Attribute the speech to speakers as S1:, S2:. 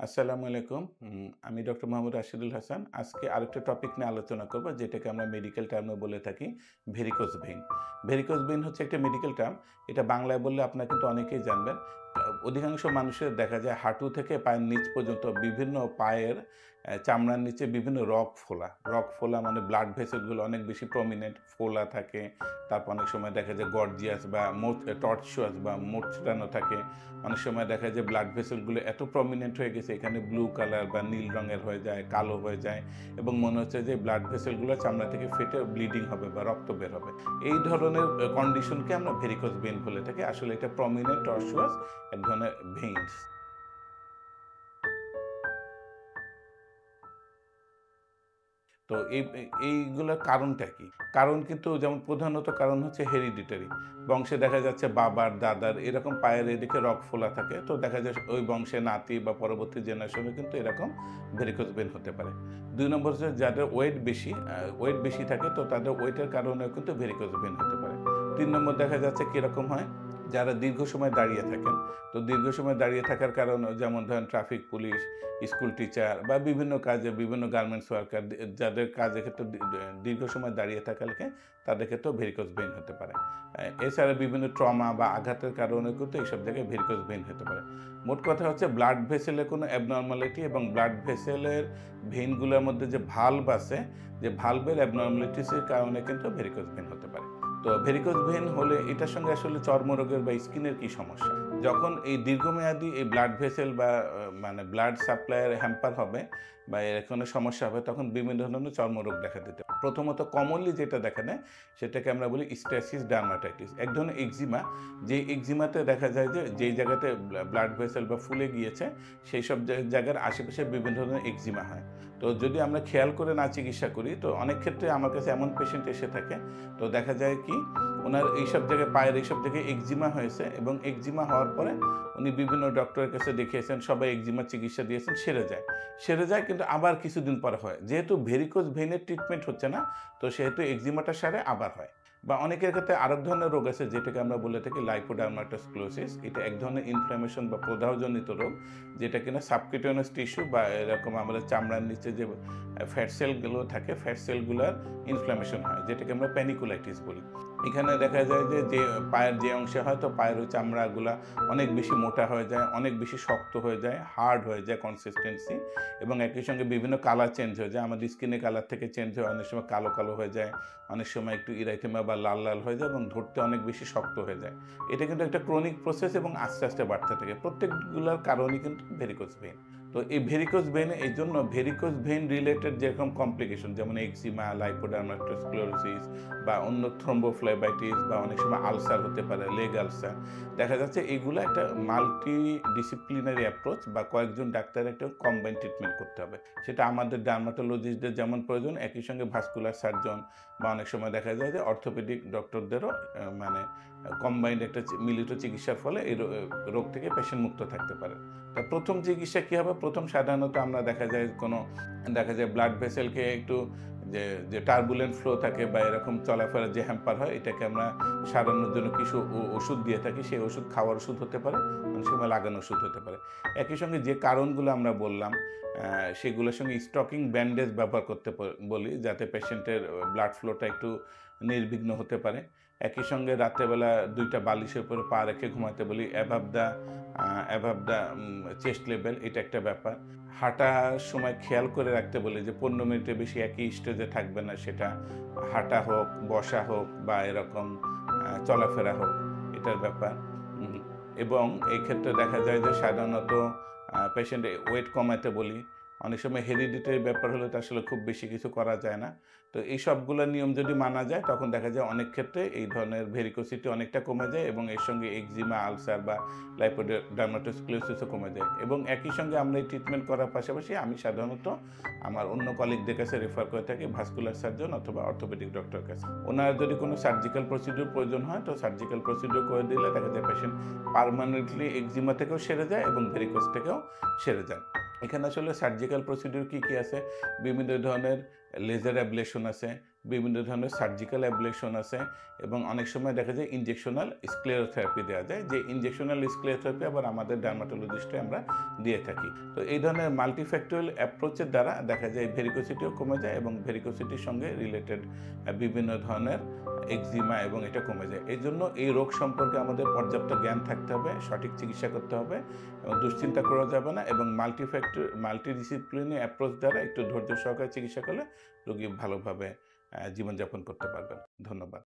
S1: আসসালামু আলাইকুম। আমি ডক্টর মোহাম্মদ রাশিদুল হাসান। আজকে আরেকটা টপিক নিয়ে আলোচনা করব যেটাকে আমরা মেডিকেল টার্মে বলে থাকি ভেরিকোজ ভেইন। ভেরিকোজ ভেইন হচ্ছে একটা মেডিকেল টার্ম। এটা বাংলায় বললে আপনারা কিন্তু অনেকেই জানবেন। অধিকাংশ মানুষের দেখা যায় হাঁটু থেকে পায়ের নিচ পর্যন্ত বিভিন্ন পায়ের চামড়ার নিচে বিভিন্ন রগ ফোলা। রগ ফোলা মানে ব্লাড ভেসেলগুলো অনেক বেশি প্রমিনেন্ট ফোলা থাকে। তারপর অনেক সময় দেখা যায় গর্জিয়াস বা টর্চুয়াস বা মোচড়ানো থাকে। অনেক সময় দেখা যায় ব্লাড ভেসেলগুলো এত প্রমিনেন্ট হয়ে গেছে এখানে ব্লু কালার বা নীল রঙের হয়ে যায়, কালো হয়ে যায় এবং মনে হচ্ছে যে ব্লাড ভেসেলগুলো চামড়া থেকে ফেটে ব্লিডিং হবে বা রক্ত বের হবে। এই ধরনের কন্ডিশনকে আমরা ভেরিকোজ ভেইন বলে থাকি। আসলে এটা প্রমিনেন্ট টর্চুয়াস এক ধরনের ভেইনস। তো এইগুলোর কারণটা কি? কারণ কিন্তু যেমন প্রধানত কারণ হচ্ছে হেরিডিটারি। বংশে দেখা যাচ্ছে বাবার, দাদার এরকম পায়ের এদিকে রগ ফোলা থাকে। তো দেখা যায় ওই বংশে নাতি বা পরবর্তী জেনারেশনে কিন্তু এরকম ভেরিকোজ ভেইন হতে পারে। ২ নম্বর হচ্ছে যাদের ওয়েট বেশি থাকে তো তাদের ওয়েটের কারণেও কিন্তু ভেরিকোজ ভেইন হতে পারে। ৩ নম্বর দেখা যাচ্ছে কিরকম হয়? যারা দীর্ঘ সময় দাঁড়িয়ে থাকেন, তো দীর্ঘ সময় দাঁড়িয়ে থাকার কারণে যেমন ধরেন ট্রাফিক পুলিশ, স্কুল টিচার বা বিভিন্ন কাজে বিভিন্ন গার্মেন্টস ওয়ার্কার যাদের কাজের ক্ষেত্রে দীর্ঘ সময় দাঁড়িয়ে থাকাকে তাদের ক্ষেত্রেও ভেরিকোজ ভেইন হতে পারে। এছাড়া বিভিন্ন ট্রমা বা আঘাতের কারণে কিন্তু এইসব জায়গায় ভেরিকোজ ভেইন হতে পারে। মোট কথা হচ্ছে ব্লাড ভেসেলের কোনো অ্যাবনরমালিটি এবং ব্লাড ভেসেলের ভেইনগুলোর মধ্যে যে ভালভ আছে, যে ভালভের অ্যাবনরমালিটিসের কারণে কিন্তু ভেরিকোজ ভেইন হতে পারে। তো ভেরিকোজ ভেইন হলে এটার সঙ্গে আসলে চর্মরোগের বা স্কিনের কি সমস্যা? যখন এই দীর্ঘমেয়াদী এই ব্লাড ভেসেল বা মানে ব্লাড সাপ্লাইয়ের হ্যাম্পার হবে বা এর কোনো সমস্যা হবে তখন বিভিন্ন ধরনের চর্মরোগ দেখা দিতে পারে। প্রথমত কমনলি যেটা দেখা দেয় সেটাকে আমরা বলি স্ট্যাসিস ডার্মাটাইটিস। এক ধরনের এক্সিমা, যে এক্সিমাতে দেখা যায় যে যেই জায়গাতে ব্লাড ভেসেল বা ফুলে গিয়েছে সেই সব জায়গার আশেপাশে বিভিন্ন ধরনের এক্সিমা হয়। তো যদি আমরা খেয়াল করে না চিকিৎসা করি তো অনেক ক্ষেত্রে আমার কাছে এমন পেশেন্ট এসে থাকে, তো দেখা যায় কি উনার এইসব জায়গায় পায়ের এইসব জায়গায় এক্সিমা হয়েছে এবং এক্সিমা হওয়ার পরে উনি বিভিন্ন ডক্টরের কাছে দেখিয়েছেন, সবাই এক্সিমার চিকিৎসা দিয়েছেন, সেরে যায় কিন্তু আবার কিছুদিন পরে হয়। যেহেতু ভেরিকোজ ভেইনের ট্রিটমেন্ট হচ্ছে না, তো সেহেতু এক্সিমাটা সারে আবার হয়। বা অনেকের ক্ষেত্রে আরেক ধরনের রোগ আছে যেটাকে আমরা বলে থাকি লাইপোডার্মাটোস্ক্লেরোসিস। এটা এক ধরনের ইনফ্ল্যামেশন বা প্রদাহজনিত রোগ, যেটা কিনা সাবকিউটেনিয়াস টিস্যু বা এরকম আমাদের চামড়ার নিচে যে ফ্যাট সেলগুলো থাকে, ফ্যাট সেলগুলার ইনফ্ল্যামেশন হয়, যেটাকে আমরা প্যানিকুলাইটিস বলি। এখানে দেখা যায় যে পায়ের যে অংশে হয় তো পায়ের ওই চামড়াগুলা অনেক বেশি মোটা হয়ে যায়, অনেক বেশি শক্ত হয়ে যায়, হার্ড হয়ে যায় কনসিস্টেন্সি এবং একই সঙ্গে বিভিন্ন কালার চেঞ্জ হয়ে যায়। আমাদের স্কিনের কালার থেকে চেঞ্জ হয়, অনেক সময় কালো, কালো হয়ে যায়, অনেক সময় একটু ইরাইটেমা বা লাল, লাল হয়ে যায় এবং ধরতে অনেক বেশি শক্ত হয়ে যায়। এটা কিন্তু একটা ক্রনিক প্রসেস এবং আস্তে, আস্তে বাড়তে থাকে। প্রত্যেকগুলার কারণই কিন্তু ভেরিকোজ ভেইন। তো এই ভেরিকোজ ভেইনে এইজন্য ভেরিকোজ ভেইন রিলেটেড যেরকম কমপ্লিকেশন যেমন এক্সিমা, লাইপোডার্মাটোস্ক্লেরোসিস বা অন্য থ্রম্বোফ্লেবাইটিস বা অনেক সময় আলসার হতে পারে, লেগ আলসার। দেখা যাচ্ছে এগুলা একটা মাল্টি ডিসিপ্লিনারি অ্যাপ্রোচ বা কয়েকজন ডাক্তারের একটা কম্বাইন্ড ট্রিটমেন্ট করতে হবে। সেটা আমাদের ডার্মাটোলজিস্টদের যেমন প্রয়োজন, একই সঙ্গে ভাস্কুলার সার্জন বা অনেক সময় দেখা যায় যে অর্থোপেডিক ডক্টরদেরও মানে কম্বাইন্ড একটা মিলিত চিকিৎসার ফলে এই রোগ থেকে পেশেন্ট মুক্ত থাকতে পারে। তা ১ম চিকিৎসা কী হবে? ১ম সাধারণত আমরা দেখা যায় ব্লাড ভেসেলকে একটু যে টার্বুলেন্ট ফ্লো থাকে বা এরকম চলাফেরার যে হ্যাম্পার হয় এটাকে আমরা সারানোর জন্য কিছু ওষুধ দিয়ে থাকি। সেই ওষুধ খাওয়ার ওষুধ হতে পারে, অনেক সময় লাগানো ওষুধ হতে পারে। একই সঙ্গে যে কারণগুলো আমরা বললাম সেগুলোর সঙ্গে স্টকিং ব্যান্ডেজ ব্যবহার করতে বলি যাতে পেশেন্টের ব্লাড ফ্লোটা একটু নির্বিঘ্ন হতে পারে। একই সঙ্গে রাত্রেবেলা ২ টা বালিশের উপরে পা রেখে ঘুমাতে বলি। অ্যাভাব দ্য চেস্ট লেভেল, এটা একটা ব্যাপার। হাঁটার সময় খেয়াল করে রাখতে বলি যে ১৫ মিনিটের বেশি একই স্টেজে থাকবে না, সেটা হাঁটা হোক, বসা হোক বা এরকম চলাফেরা হোক, এটার ব্যাপার। উম এবং এই ক্ষেত্রে দেখা যায় যে সাধারণত পেশেন্টের ওয়েট কমাতে বলি। অনেক সময় হেরিডিটারি ব্যাপার হলে তো আসলে খুব বেশি কিছু করা যায় না। তো এই সবগুলা নিয়ম যদি মানা যায় তখন দেখা যায় অনেক ক্ষেত্রে এই ধরনের ভেরিকোসিটি অনেকটা কমে যায় এবং এর সঙ্গে এক্সিমা, আলসার বা ডার্মাটোস্ক্লেরোসিসও কমে যায় এবং একই সঙ্গে আমরা এই ট্রিটমেন্ট করার পাশাপাশি আমি সাধারণত আমার অন্য কলিগদের কাছে রেফার করে থাকি ভাস্কুলার সার্জন অথবা অর্থোপেডিক ডক্টরের কাছে। ওনার যদি কোনো সার্জিক্যাল প্রসিডিউর প্রয়োজন হয় তো সার্জিক্যাল প্রসিডিউর করে দিলে দেখা যায় পেশেন্ট পার্মানেন্টলি এক্সিমা থেকেও সেরে যায় এবং ভেরিকোজ থেকেও সেরে যায়। এখানে আসলে সার্জিক্যাল প্রসিডিউর কী, কী আছে? বিভিন্ন ধরনের লেজার অ্যাবলেশন আছে, বিভিন্ন ধরনের সার্জিক্যাল অ্যাবলেশন আছে এবং অনেক সময় দেখা যায় ইনজেকশনাল স্ক্লেরোথেরাপি দেওয়া যায়, যে ইনজেকশনাল স্ক্লেরোথেরাপি আবার আমাদের ডার্মাটোলজিস্টে আমরা দিয়ে থাকি। তো এই ধরনের মাল্টিফ্যাক্টোরিয়াল অ্যাপ্রোচের দ্বারা দেখা যায় ভেরিকোসিটিও কমে যায় এবং ভেরিকোসিটির সঙ্গে রিলেটেড বিভিন্ন ধরনের এক্সিমা এবং এটা কমে যায়। এই জন্য এই রোগ সম্পর্কে আমাদের পর্যাপ্ত জ্ঞান থাকতে হবে, সঠিক চিকিৎসা করতে হবে এবং দুশ্চিন্তা করা যাবে না এবং মাল্টিডিসিপ্লিনারি অ্যাপ্রোচ দ্বারা একটু ধৈর্য সহকারে চিকিৎসা করলে রোগী ভালোভাবে জীবনযাপন করতে পারবেন। ধন্যবাদ।